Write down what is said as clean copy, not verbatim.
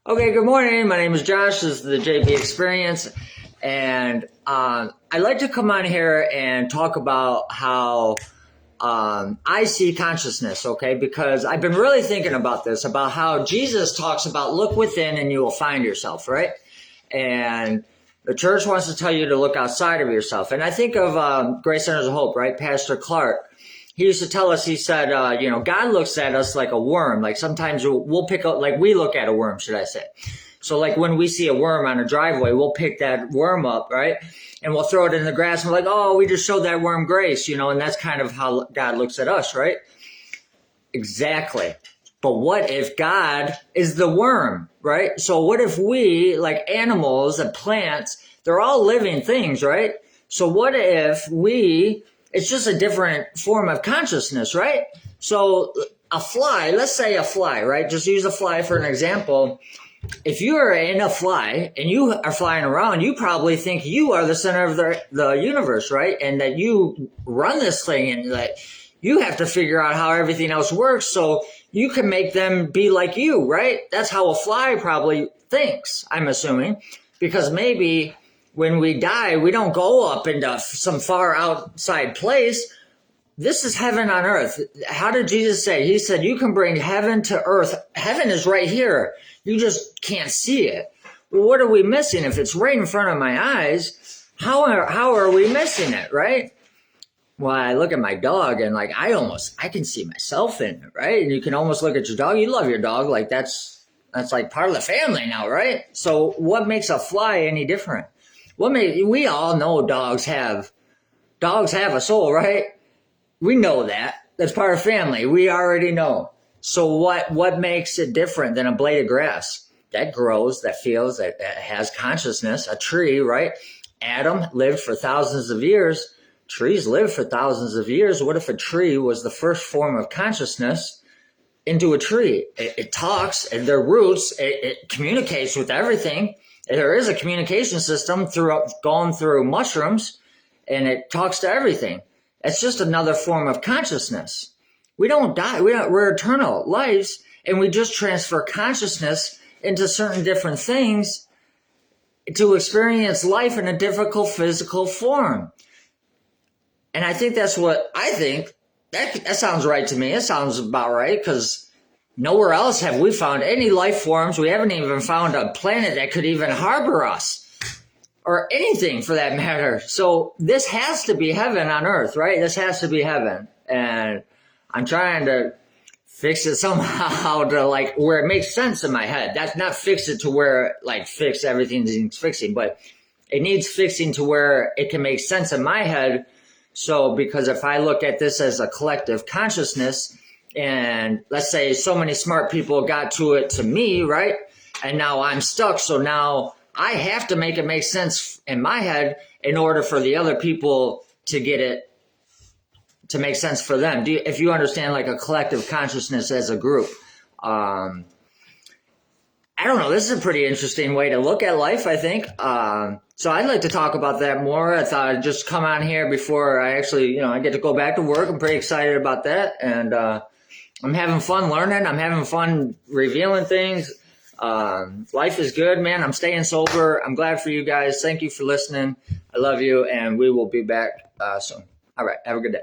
Okay, good morning. My name is Josh. This is the JP Experience. And I'd like to come on here and talk about how I see consciousness, okay? Because I've been really thinking about this, about how Jesus talks about look within and you will find yourself, right? And the church wants to tell you to look outside of yourself. And I think of Grace Centers of Hope, right? Pastor Clark. He used to tell us, he said, God looks at us like a worm. Like sometimes we'll pick up, like we look at a worm, should I say. So like when we see a worm on a driveway, we'll pick that worm up, right? And we'll throw it in the grass and we're like, oh, we just showed that worm grace, and that's kind of how God looks at us, right? Exactly. But what if God is the worm, right? So what if we, like animals and plants, they're all living things, right? So what if it's just a different form of consciousness, right? So a fly, let's say a fly, right? Just use a fly for an example. If you are in a fly and you are flying around, you probably think you are the center of the universe, right? And that you run this thing and that you have to figure out how everything else works so you can make them be like you, right? That's how a fly probably thinks, I'm assuming, because maybe when we die, we don't go up into some far outside place. This is heaven on earth. How did Jesus say? He said, you can bring heaven to earth. Heaven is right here. You just can't see it. Well, what are we missing? If it's right in front of my eyes, how are we missing it, right? Well, I look at my dog and like I can see myself in it, right? And you can almost look at your dog. You love your dog. Like that's like part of the family now, right? So what makes a fly any different? We all know dogs have a soul, right? We know that. That's part of family. We already know. So what makes it different than a blade of grass that grows, that feels, that has consciousness? A tree, right? Adam lived for thousands of years. Trees live for thousands of years. What if a tree was the first form of consciousness into a tree? It talks, and their roots, it communicates with everything. There is a communication system going through mushrooms, and it talks to everything. It's just another form of consciousness. We don't die. We're eternal lives, and we just transfer consciousness into certain different things to experience life in a difficult physical form. And I think that's what I think. That sounds right to me. It sounds about right, because nowhere else have we found any life forms. We haven't even found a planet that could even harbor us, or anything for that matter. So this has to be heaven on earth, right? This has to be heaven. And I'm trying to fix it somehow to like where it makes sense in my head. That's not fix it to where like fix everything needs fixing, but it needs fixing to where it can make sense in my head. So because if I look at this as a collective consciousness, and let's say so many smart people got to it to me, right? And now I'm stuck. So now I have to make it make sense in my head in order for the other people to get it to make sense for them. If you understand like a collective consciousness as a group, I don't know. This is a pretty interesting way to look at life, I think. So I'd like to talk about that more. I thought I'd just come on here before I actually, I get to go back to work. I'm pretty excited about that. And I'm having fun learning. I'm having fun revealing things. Life is good, man. I'm staying sober. I'm glad for you guys. Thank you for listening. I love you, and we will be back soon. All right. Have a good day.